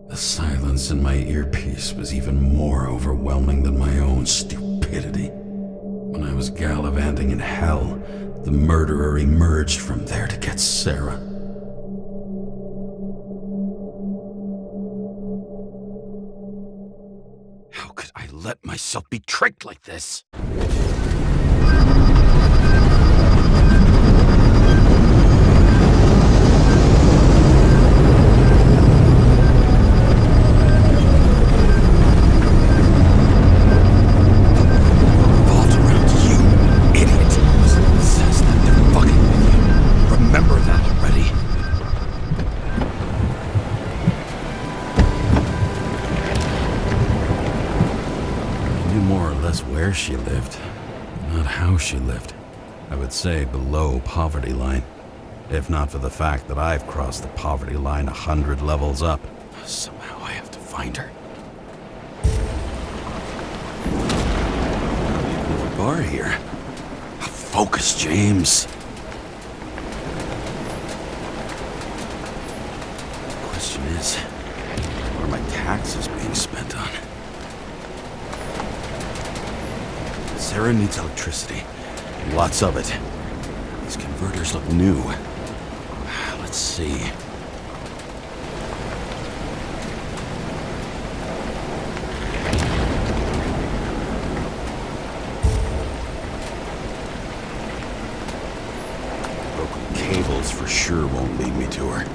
The silence in my earpiece was even more overwhelming than my own stupidity. When I was gallivanting in hell, the murderer emerged from there to get Sarah. How could I let myself be tricked like this? Where she lived, not how she lived. I would say below poverty line, if not for the fact that I've crossed the poverty line 100 levels up. Somehow I have to find her. There's a bar here. Focus, James. The question is, what are my taxes being spent on? Sarah needs electricity, and lots of it. These converters look new. Let's see. Broken cables for sure won't lead me to her.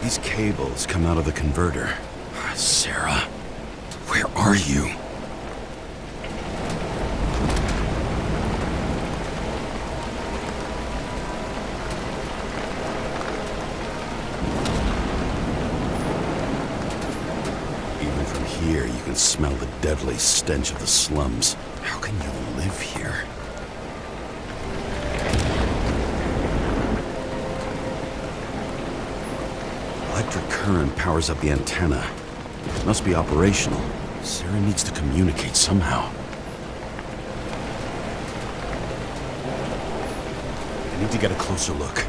These cables come out of the converter. Sarah, where are you? Here, you can smell the deadly stench of the slums. How can you live here? Electric current powers up the antenna. It must be operational. Sarah needs to communicate somehow. I need to get a closer look.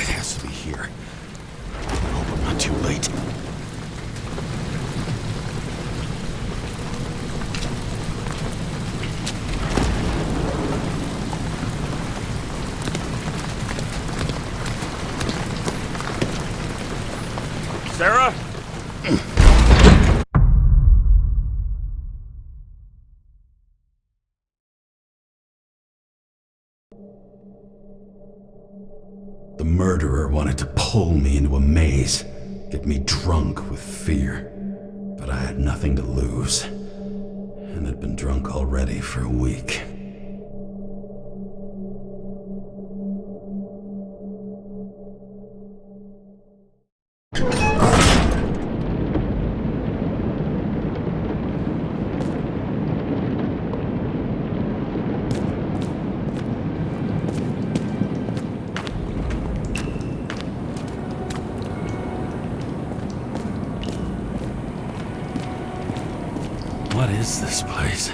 It has to be here. I hope I'm not too late. Sarah? The murderer wanted to pull me into a maze, get me drunk with fear. But I had nothing to lose, and had been drunk already for a week. is this place?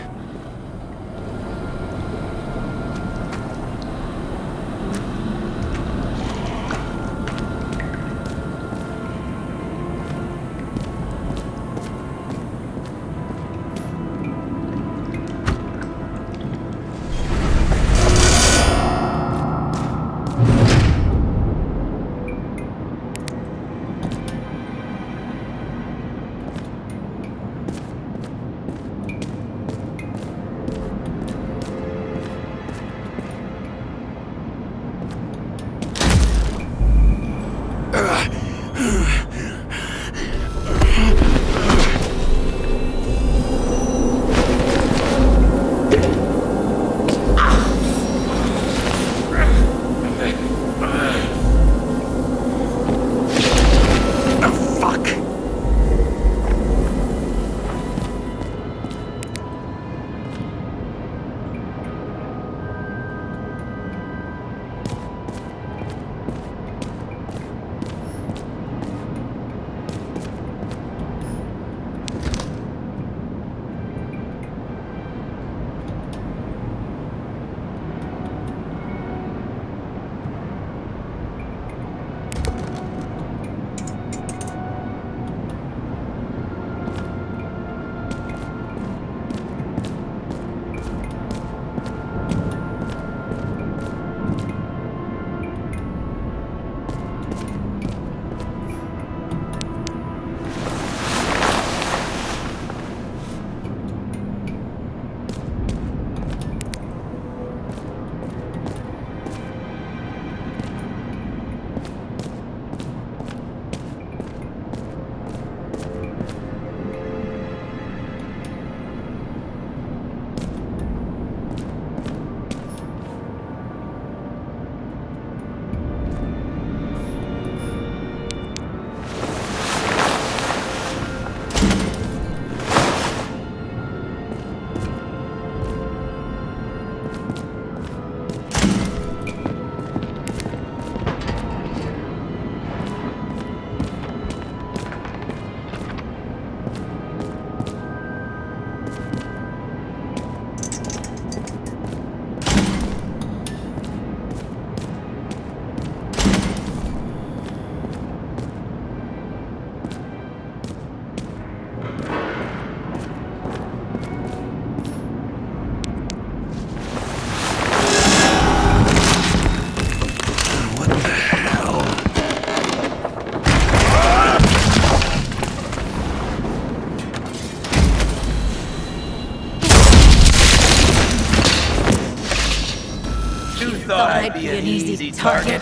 Thought I'd be an easy target.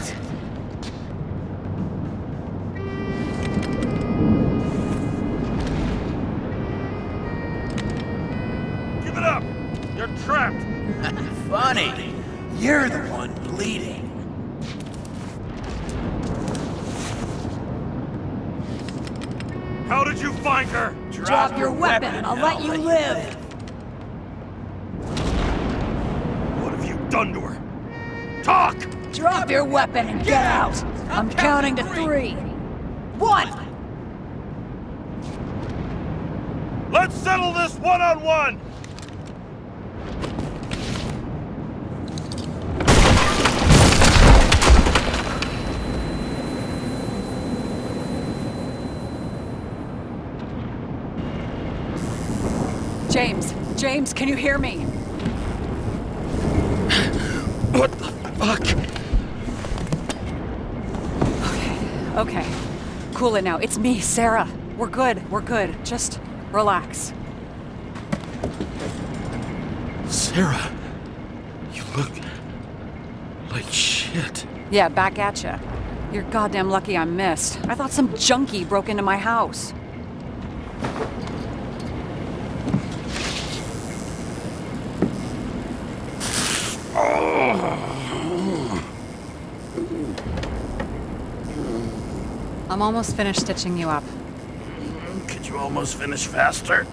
Give it up! You're trapped! Funny. You're the one bleeding. How did you find her? Drop your weapon and I'll let you live. What have you done to her? Talk! Drop your weapon and get out. I'm counting to 3. 1. Let's settle this one-on-one! James, can you hear me? What the fuck? Okay. Cool it now. It's me, Sarah. We're good. Just relax. Sarah, you look like shit. Yeah, back at ya. You're goddamn lucky I missed. I thought some junkie broke into my house. I'm almost finished stitching you up. Could you almost finish faster?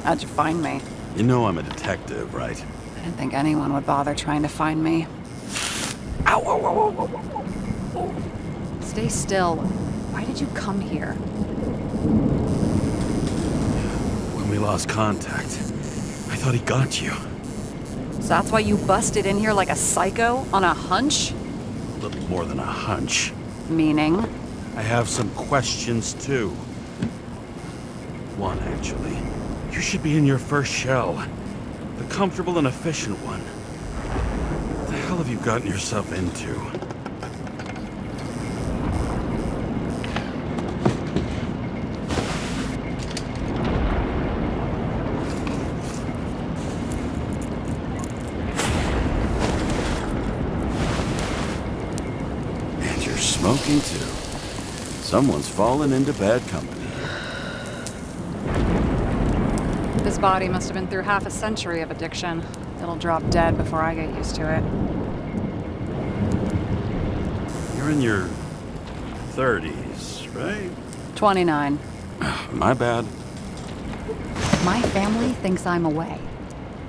How'd you find me? You know I'm a detective, right? I didn't think anyone would bother trying to find me. Ow, ow, ow, ow, ow, ow. Stay still. Why did you come here? When we lost contact, I thought he got you. So that's why you busted in here like a psycho on a hunch? A little more than a hunch. Meaning? I have some questions too. One, actually. You should be in your first shell. The comfortable and efficient one. What the hell have you gotten yourself into? And you're smoking too. Someone's fallen into bad company. This body must have been through half a century of addiction. It'll drop dead before I get used to it. You're in your 30s, right? 29. My bad. My family thinks I'm away.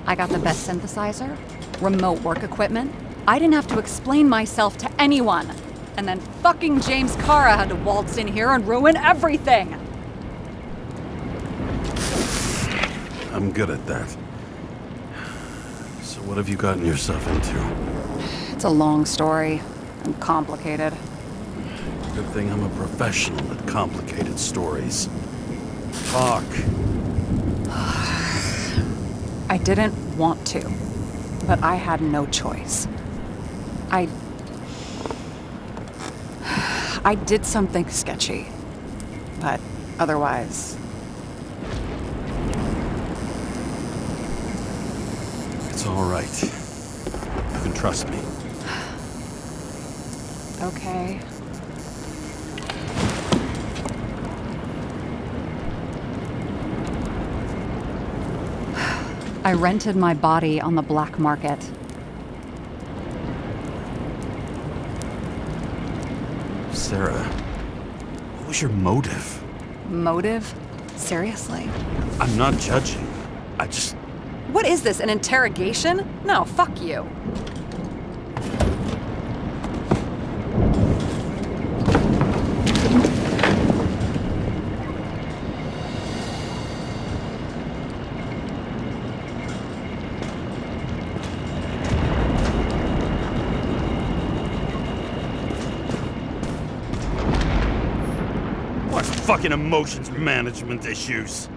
I got the best synthesizer, remote work equipment. I didn't have to explain myself to anyone. And then fucking James Kara had to waltz in here and ruin everything. I'm good at that. So what have you gotten yourself into? It's a long story and complicated. Good thing I'm a professional at complicated stories. Talk. I didn't want to, but I had no choice. I did something sketchy, but otherwise... It's all right. You can trust me. Okay. I rented my body on the black market. Sarah, what was your motive? Motive? Seriously? I'm not judging. I just... What is this, an interrogation? No, fuck you. What fucking emotions management issues?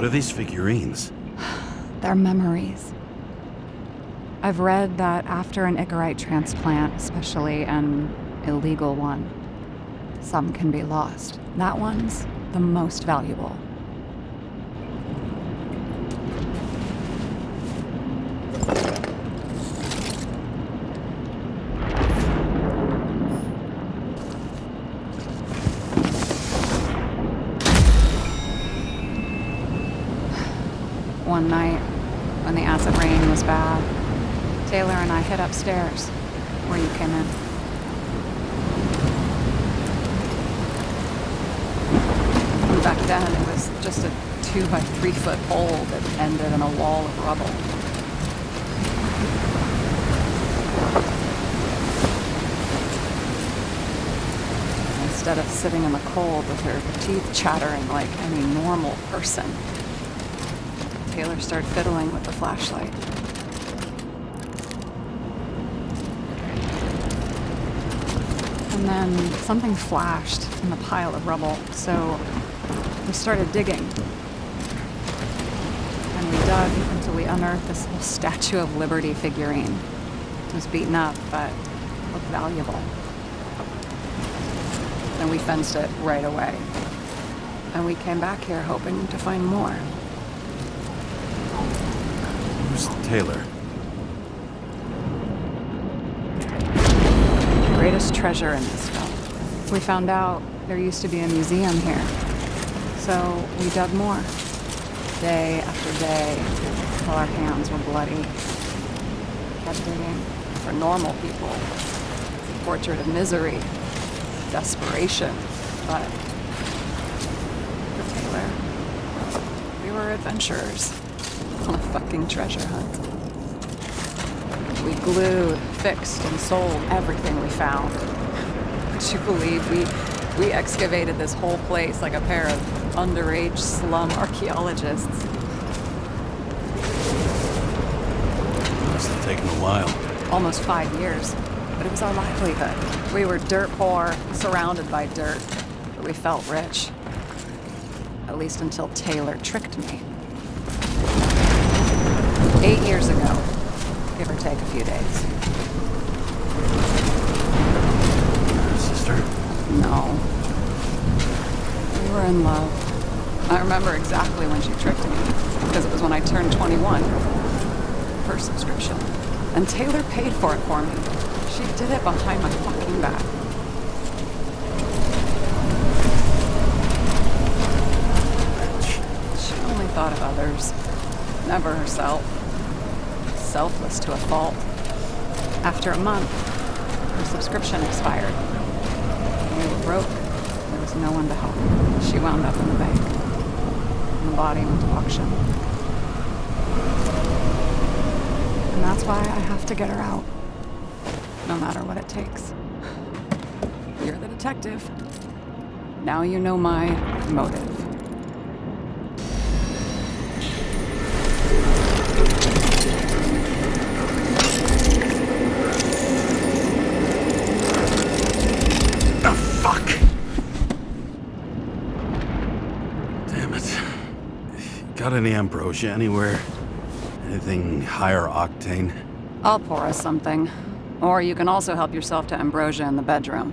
What are these figurines? They're memories. I've read that after an Icarite transplant, especially an illegal one, some can be lost. That one's the most valuable. One night, when the acid rain was bad, Taylor and I hid upstairs, where you came in. And back then, it was just a 2 by 3 foot hole that ended in a wall of rubble. Instead of sitting in the cold with her teeth chattering like any normal person, Taylor started fiddling with the flashlight. And then something flashed in the pile of rubble, so we started digging. And we dug until we unearthed this little Statue of Liberty figurine. It was beaten up, but looked valuable. And we fenced it right away. And we came back here hoping to find more. Who's Taylor? The greatest treasure in this film. We found out there used to be a museum here. So we dug more. Day after day, till our hands were bloody. Kept digging for normal people. Portrait of misery. Desperation. But for Taylor, we were adventurers on a fucking treasure hunt. We glued, fixed, and sold everything we found. Would you believe we excavated this whole place like a pair of underage slum archaeologists? Must have taken a while. Almost 5 years, but it was our livelihood. We were dirt poor, surrounded by dirt, but we felt rich. At least until Taylor tricked me. 8 years ago, give or take a few days. Sister? No. We were in love. I remember exactly when she tricked me, because it was when I turned 21. First subscription. And Taylor paid for it for me. She did it behind my fucking back. She only thought of others, never herself. Selfless to a fault. After a month, her subscription expired. We were broke. There was no one to help. She wound up in the bank. And the body went to auction. And that's why I have to get her out. No matter what it takes. You're the detective. Now you know my motive. Got any ambrosia anywhere? Anything higher octane? I'll pour us something. Or you can also help yourself to ambrosia in the bedroom.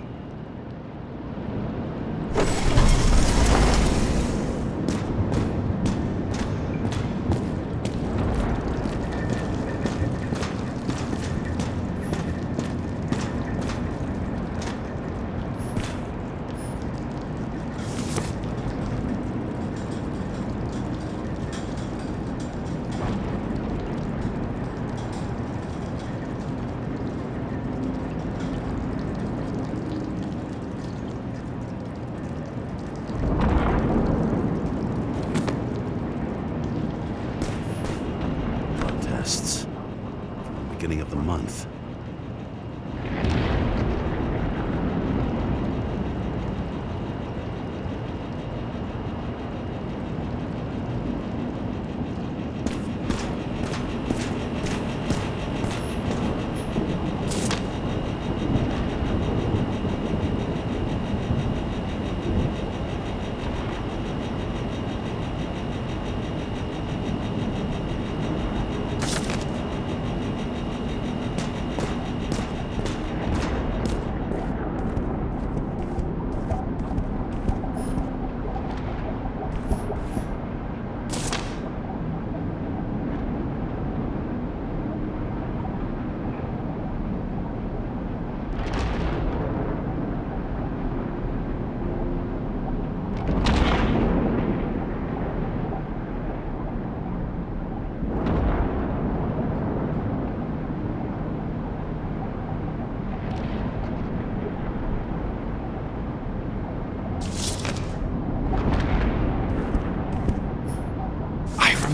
Tests from the beginning of the month.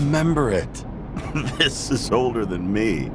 remember it. This is older than me.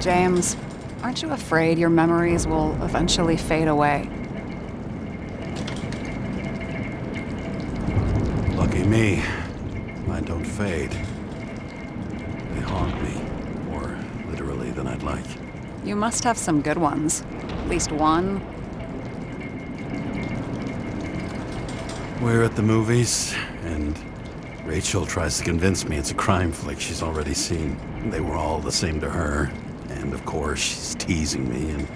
James, aren't you afraid your memories will eventually fade away? Lucky me. Mine don't fade. They haunt me. More literally than I'd like. You must have some good ones. At least one. We're at the movies, and Rachel tries to convince me it's a crime flick she's already seen. They were all the same to her. And of course, she's teasing me, and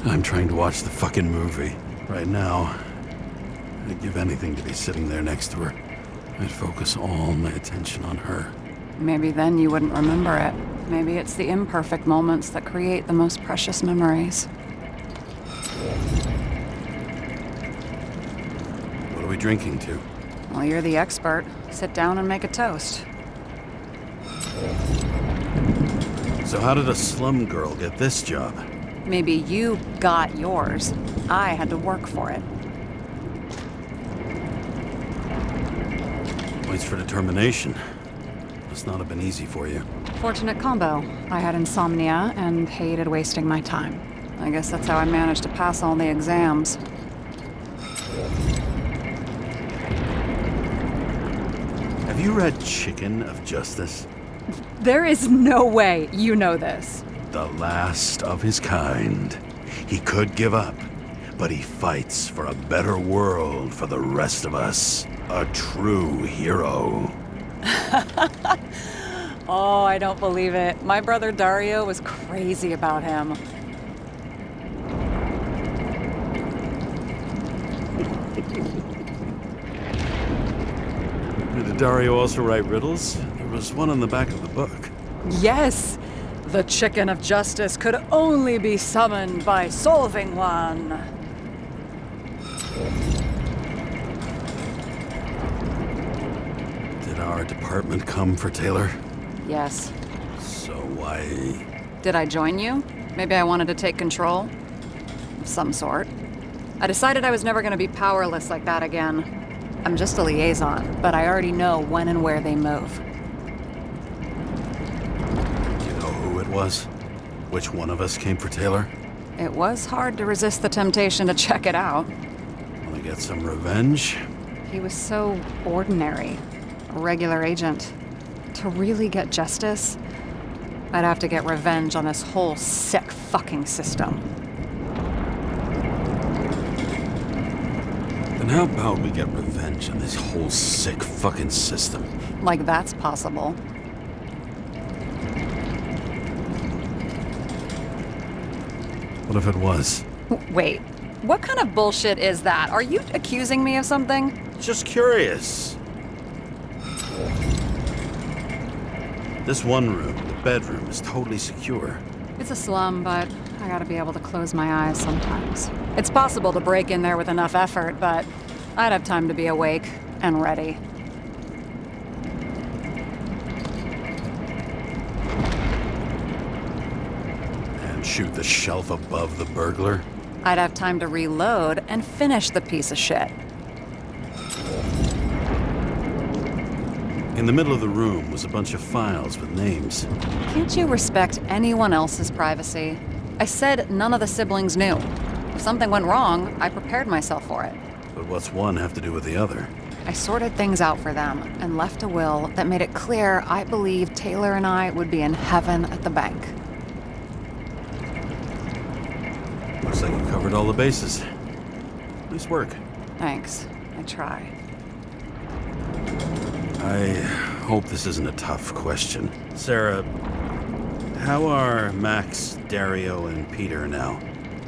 I'm trying to watch the fucking movie. Right now, I'd give anything to be sitting there next to her. I'd focus all my attention on her. Maybe then you wouldn't remember it. Maybe it's the imperfect moments that create the most precious memories. What are we drinking to? Well, you're the expert. Sit down and make a toast. So how did a slum girl get this job? Maybe you got yours. I had to work for it. Points for determination. Must not have been easy for you. Fortunate combo. I had insomnia and hated wasting my time. I guess that's how I managed to pass all the exams. Have you read Chicken of Justice? There is no way you know this. The last of his kind. He could give up, but he fights for a better world for the rest of us. A true hero. Oh, I don't believe it. My brother Dario was crazy about him. Did Dario also write riddles? There was one on the back of the book. Yes! The Chicken of Justice could only be summoned by solving one. Did our department come for Taylor? Yes. So why... Did I join you? Maybe I wanted to take control? Of some sort. I decided I was never going to be powerless like that again. I'm just a liaison, but I already know when and where they move. Do you know who it was? Which one of us came for Taylor? It was hard to resist the temptation to check it out. Want to get some revenge? He was so ordinary. A regular agent. To really get justice, I'd have to get revenge on this whole sick fucking system. Then how about we get revenge on this whole sick fucking system? Like that's possible. What if it was? Wait, what kind of bullshit is that? Are you accusing me of something? Just curious. This one room, the bedroom, is totally secure. It's a slum, but I gotta be able to close my eyes sometimes. It's possible to break in there with enough effort, but I'd have time to be awake and ready. And shoot the shelf above the burglar? I'd have time to reload and finish the piece of shit. In the middle of the room was a bunch of files with names. Can't you respect anyone else's privacy? I said none of the siblings knew. If something went wrong, I prepared myself for it. But what's one have to do with the other? I sorted things out for them and left a will that made it clear I believed Taylor and I would be in heaven at the bank. Looks like you covered all the bases. Nice work. Thanks. I try. I hope this isn't a tough question. Sarah, how are Max, Dario, and Peter now?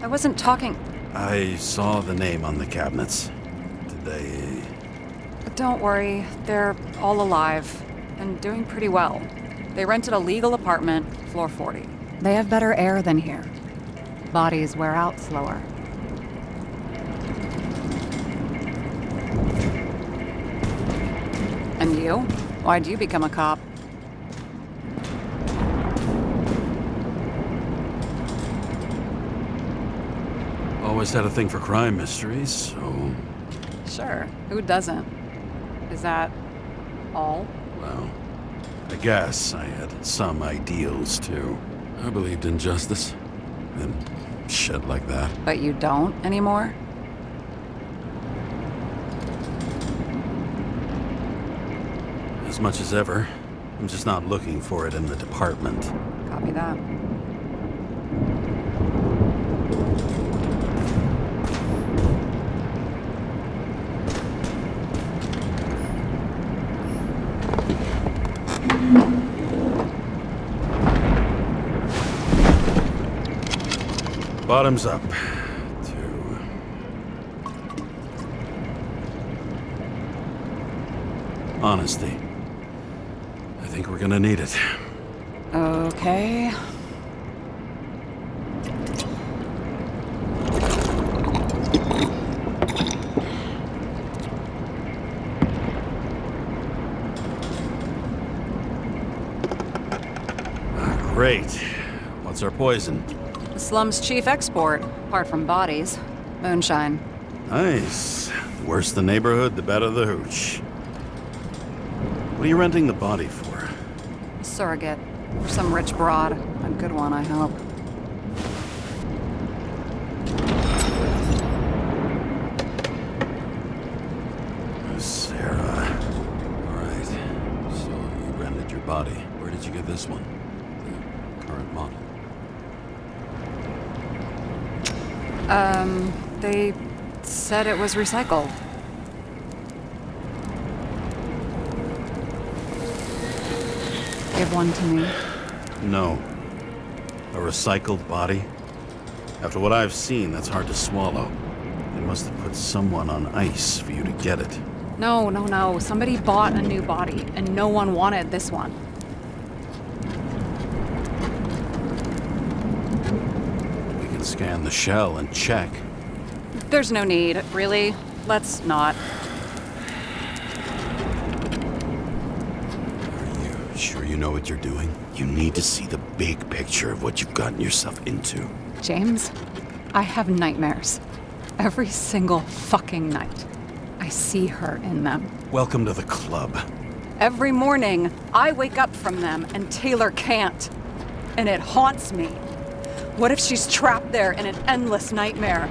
I wasn't talking... I saw the name on the cabinets. Did they... Don't worry, they're all alive and doing pretty well. They rented a legal apartment, floor 40. They have better air than here. Bodies wear out slower. And you? Why'd you become a cop? Always had a thing for crime mysteries, so... Sure, who doesn't? Is that all? Well, I guess I had some ideals, too. I believed in justice. And shit like that. But you don't anymore? As much as ever. I'm just not looking for it in the department. Copy that. Bottoms up. 2. Honesty. I think we're gonna need it. Okay. Great. What's our poison? The slum's chief export, apart from bodies. Moonshine. Nice. The worse the neighborhood, the better the hooch. What are you renting the body for? A surrogate. For some rich broad. A good one, I hope. Sarah. All right. So you rented your body. Where did you get this one? The current model. They said it was recycled. Give one to me. No. A recycled body? After what I've seen, that's hard to swallow. They must have put someone on ice for you to get it. No. Somebody bought a new body, and no one wanted this one. We can scan the shell and check. There's no need, really. Let's not. Are you sure you know what you're doing? You need to see the big picture of what you've gotten yourself into. James, I have nightmares. Every single fucking night. I see her in them. Welcome to the club. Every morning, I wake up from them and Taylor can't. And it haunts me. What if she's trapped there in an endless nightmare?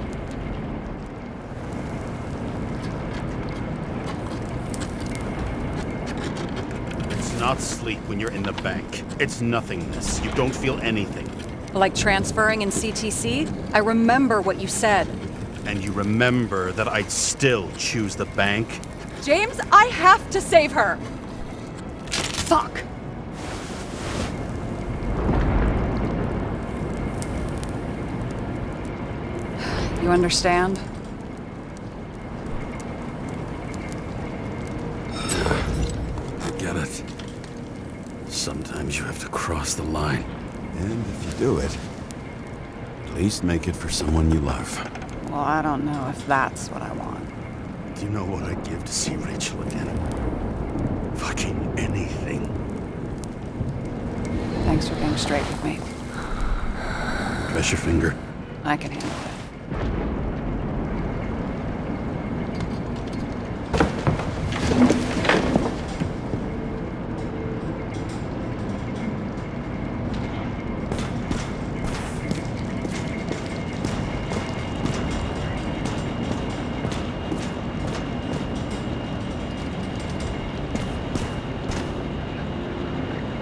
It's not sleep when you're in the bank. It's nothingness. You don't feel anything. Like transferring in CTC? I remember what you said. And you remember that I'd still choose the bank? James, I have to save her! Fuck! You understand? I get it. Sometimes you have to cross the line. And if you do it, at least make it for someone you love. Well, I don't know if that's what I want. Do you know what I'd give to see Rachel again? Fucking anything. Thanks for being straight with me. Press your finger. I can handle it.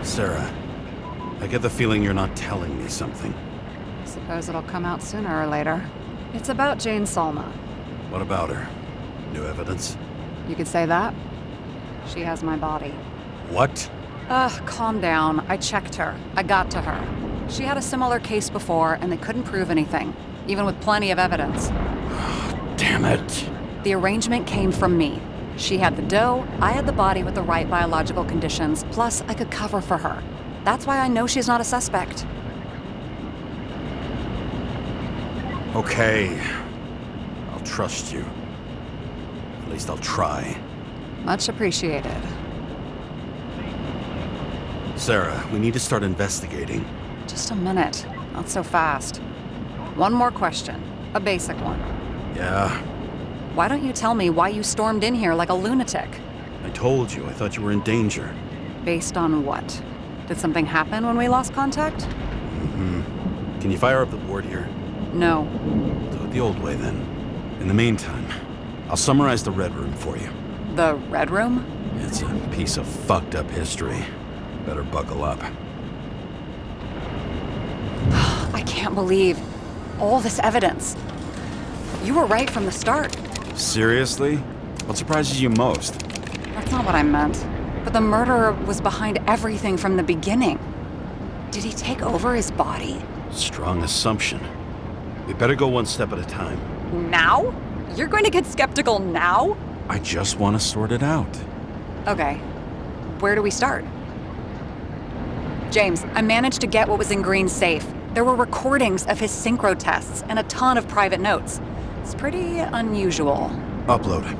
Sarah, I get the feeling you're not telling me something. Suppose it'll come out sooner or later. It's about Jane Salma. What about her? New evidence? You could say that. She has my body. What? Calm down. I checked her. I got to her. She had a similar case before, and they couldn't prove anything, even with plenty of evidence. Damn it. The arrangement came from me. She had the dough, I had the body with the right biological conditions, plus I could cover for her. That's why I know she's not a suspect. Okay. I'll trust you. At least I'll try. Much appreciated. Sarah, we need to start investigating. Just a minute. Not so fast. One more question. A basic one. Yeah, Why don't you tell me why you stormed in here like a lunatic? I told you. I thought you were in danger. Based on what? Did something happen when we lost contact? Can you fire up the board here? No. Do it the old way, then. In the meantime, I'll summarize the Red Room for you. The Red Room? It's a piece of fucked up history. Better buckle up. I can't believe all this evidence. You were right from the start. Seriously? What surprises you most? That's not what I meant. But the murderer was behind everything from the beginning. Did he take over his body? Strong assumption. We better go one step at a time. Now? You're going to get skeptical now? I just want to sort it out. Okay. Where do we start? James, I managed to get what was in Green's safe. There were recordings of his synchro tests and a ton of private notes. It's pretty unusual. Upload.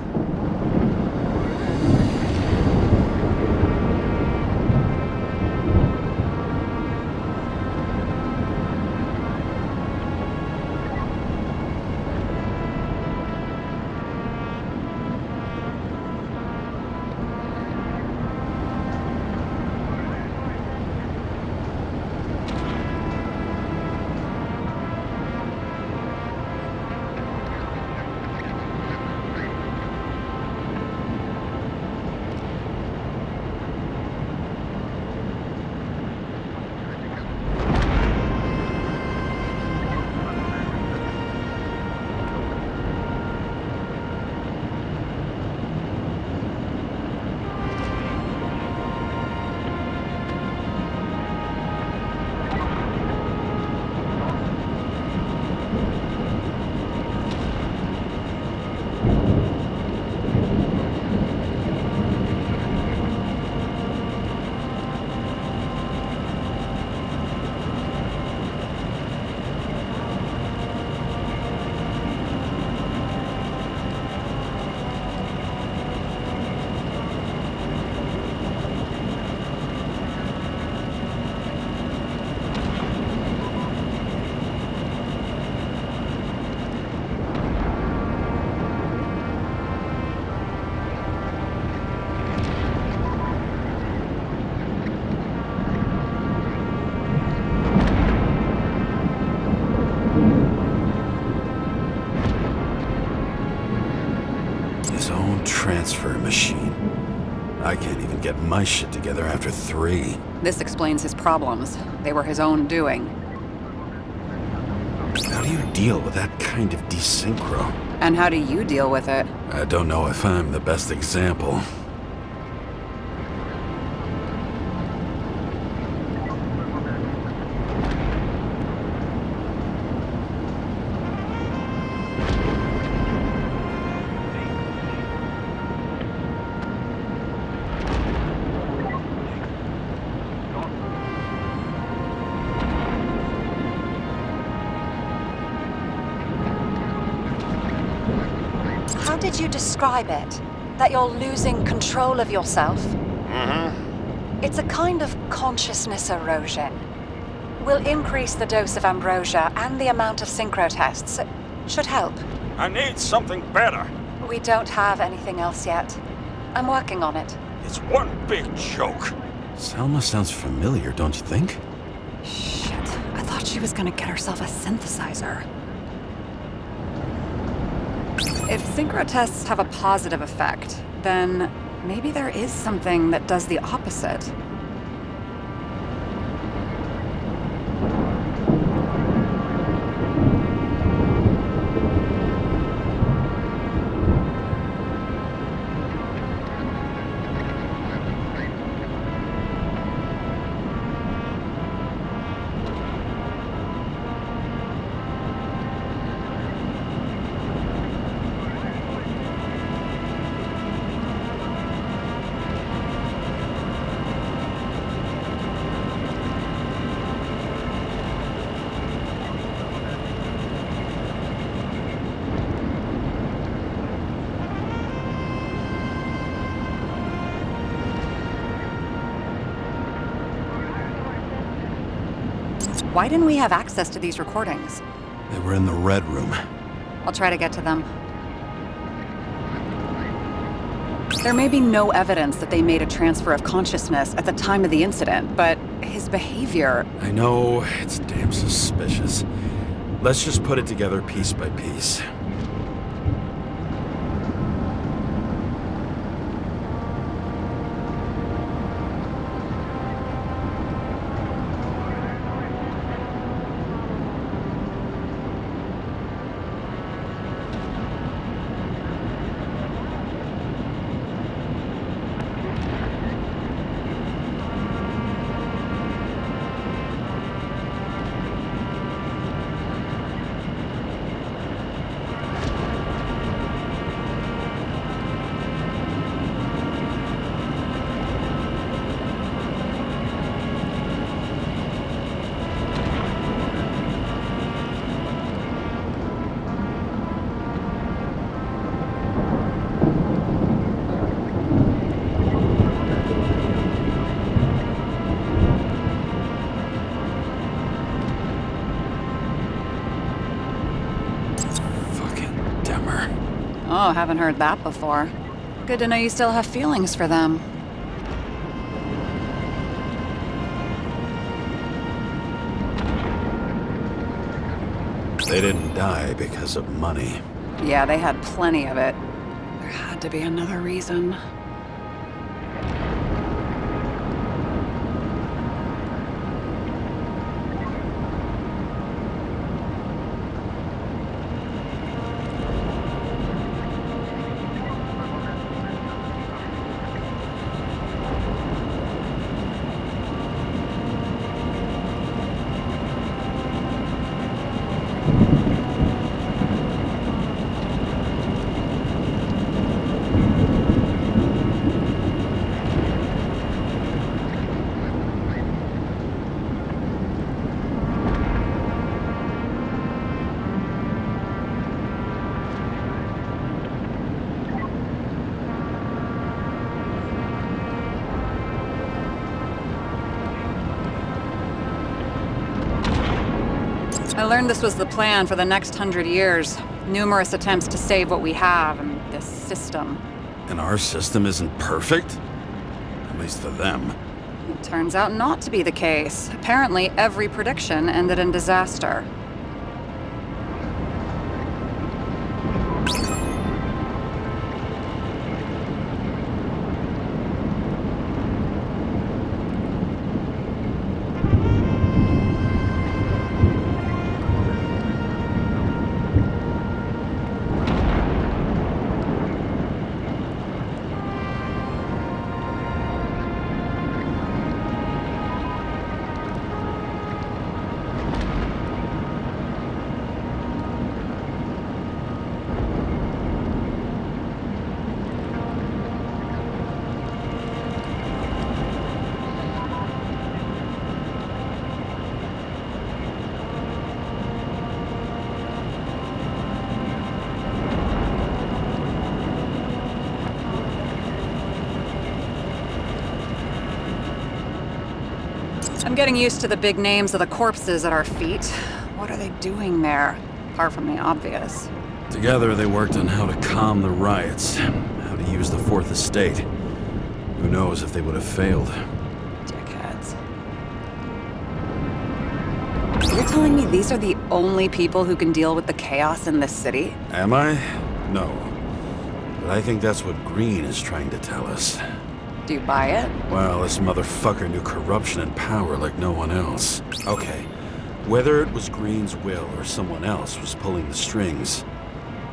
Transfer machine. I can't even get my shit together after 3. This explains his problems. They were his own doing. How do you deal with that kind of desynchro? And how do you deal with it? I don't know if I'm the best example. How did you describe it? That you're losing control of yourself? It's a kind of consciousness erosion. We'll increase the dose of ambrosia and the amount of synchro tests. It should help. I need something better. We don't have anything else yet. I'm working on it. It's one big joke. Selma sounds familiar, don't you think? Shit. I thought she was gonna get herself a synthesizer. If synchro tests have a positive effect, then maybe there is something that does the opposite. Why didn't we have access to these recordings? They were in the Red Room. I'll try to get to them. There may be no evidence that they made a transfer of consciousness at the time of the incident, but his behavior... I know, it's damn suspicious. Let's just put it together piece by piece. Oh, haven't heard that before. Good to know you still have feelings for them. They didn't die because of money. Yeah, they had plenty of it. There had to be another reason. I learned this was the plan for the next 100 years. Numerous attempts to save what we have and this system. And our system isn't perfect? At least for them. It turns out not to be the case. Apparently, every prediction ended in disaster. I'm getting used to the big names of the corpses at our feet. What are they doing there? Apart from the obvious. Together they worked on how to calm the riots, how to use the Fourth Estate. Who knows if they would have failed. Dickheads. You're telling me these are the only people who can deal with the chaos in this city? Am I? No. But I think that's what Green is trying to tell us. Do you buy it? Well, this motherfucker knew corruption and power like no one else. Okay, whether it was Green's will or someone else was pulling the strings,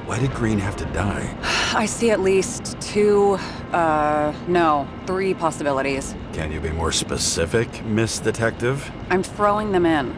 why did Green have to die? I see at least three possibilities. Can you be more specific, Miss Detective? I'm throwing them in.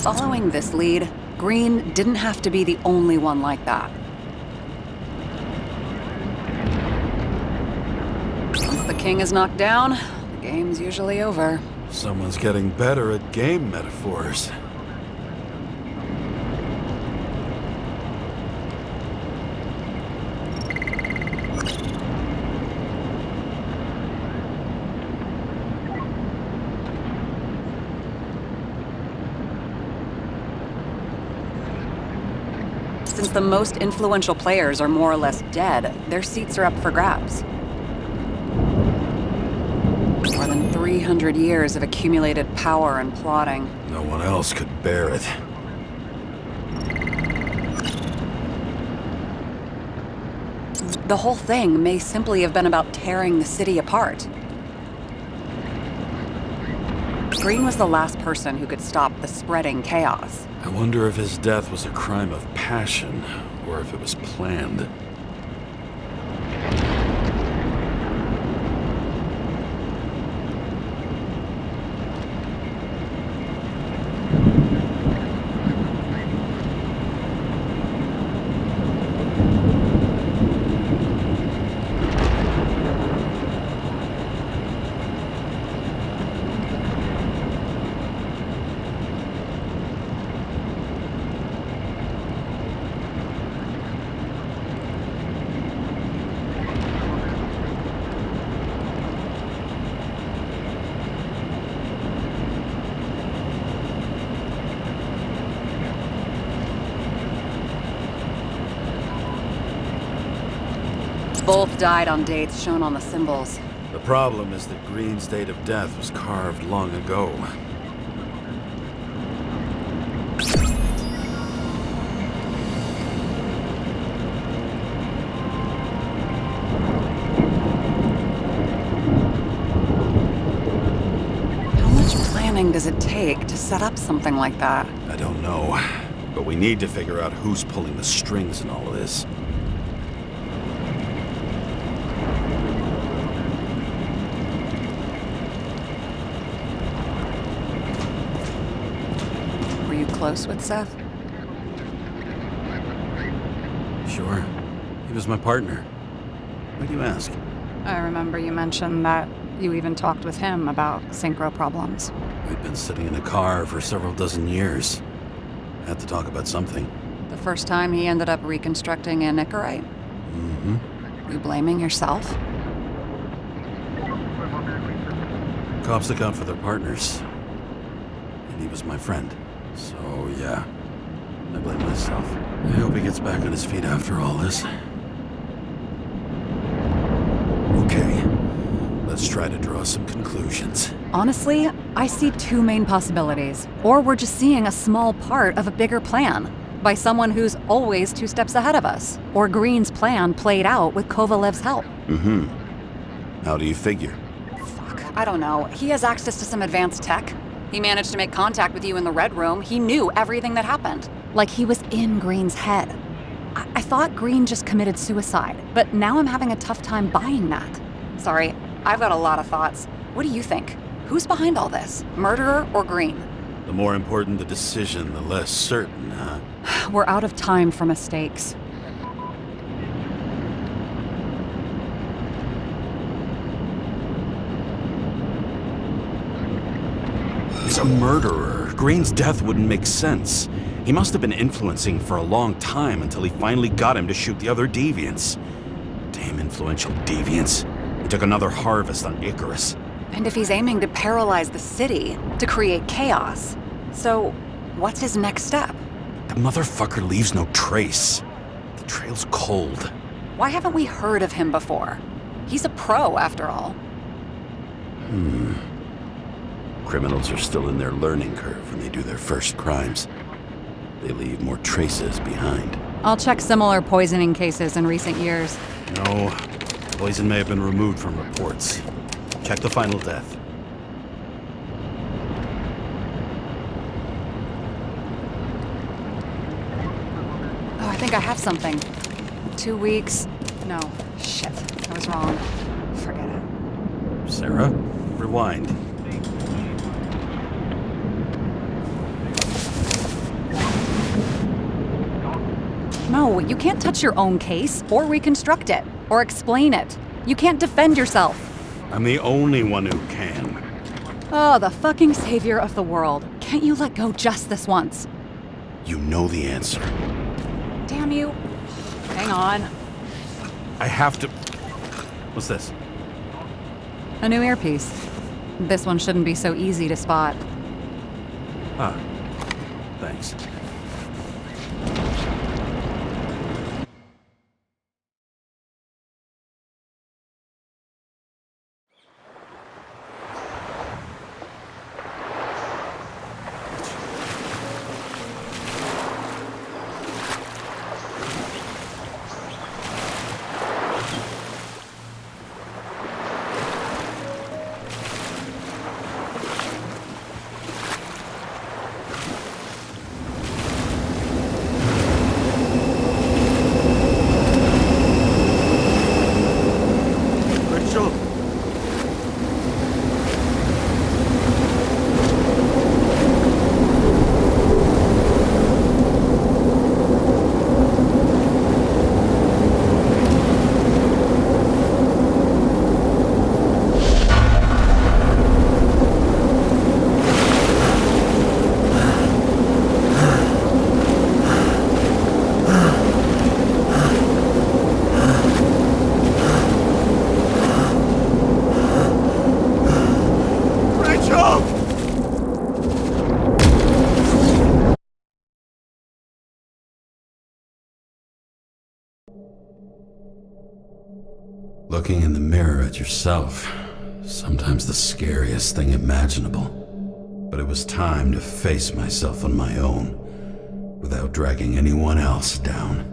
Following this lead, Green didn't have to be the only one like that. Once the king is knocked down, the game's usually over. Someone's getting better at game metaphors. Since the most influential players are more or less dead, their seats are up for grabs. More than 300 years of accumulated power and plotting. No one else could bear it. The whole thing may simply have been about tearing the city apart. Green was the last person who could stop the spreading chaos. I wonder if his death was a crime of passion, or if it was planned. Both died on dates shown on the symbols. The problem is that Green's date of death was carved long ago. How much planning does it take to set up something like that? I don't know, but we need to figure out who's pulling the strings in all of this. Were you close with Seth? Sure. He was my partner. Why do you ask? I remember you mentioned that you even talked with him about synchro problems. We'd been sitting in a car for several dozen years. Had to talk about something. The first time he ended up reconstructing a Nicorite? Mm-hmm. You blaming yourself? Cops look out for their partners. And he was my friend. So, yeah. I blame myself. I hope he gets back on his feet after all this. Okay. Let's try to draw some conclusions. Honestly, I see two main possibilities. Or we're just seeing a small part of a bigger plan by someone who's always 2 steps ahead of us. Or Green's plan played out with Kovalev's help. Mm-hmm. How do you figure? Fuck, I don't know. He has access to some advanced tech. He managed to make contact with you in the Red Room. He knew everything that happened. Like he was in Green's head. I thought Green just committed suicide, but now I'm having a tough time buying that. Sorry, I've got a lot of thoughts. What do you think? Who's behind all this? Murderer or Green? The more important the decision, the less certain, huh? We're out of time for mistakes. He's a murderer. Green's death wouldn't make sense. He must have been influencing for a long time until he finally got him to shoot the other deviants. Damn influential deviants. He took another harvest on Icarus. And if he's aiming to paralyze the city, to create chaos, so what's his next step? The motherfucker leaves no trace. The trail's cold. Why haven't we heard of him before? He's a pro, after all. Criminals are still in their learning curve when they do their first crimes. They leave more traces behind. I'll check similar poisoning cases in recent years. No, poison may have been removed from reports. Check the final death. Oh, I think I have something. 2 weeks. No, shit. I was wrong. Forget it. Sarah, rewind. No, you can't touch your own case, or reconstruct it, or explain it. You can't defend yourself. I'm the only one who can. Oh, the fucking savior of the world. Can't you let go just this once? You know the answer. Damn you. Hang on. I have to... What's this? A new earpiece. This one shouldn't be so easy to spot. Ah, thanks. Looking in the mirror at yourself, sometimes the scariest thing imaginable. But it was time to face myself on my own, without dragging anyone else down.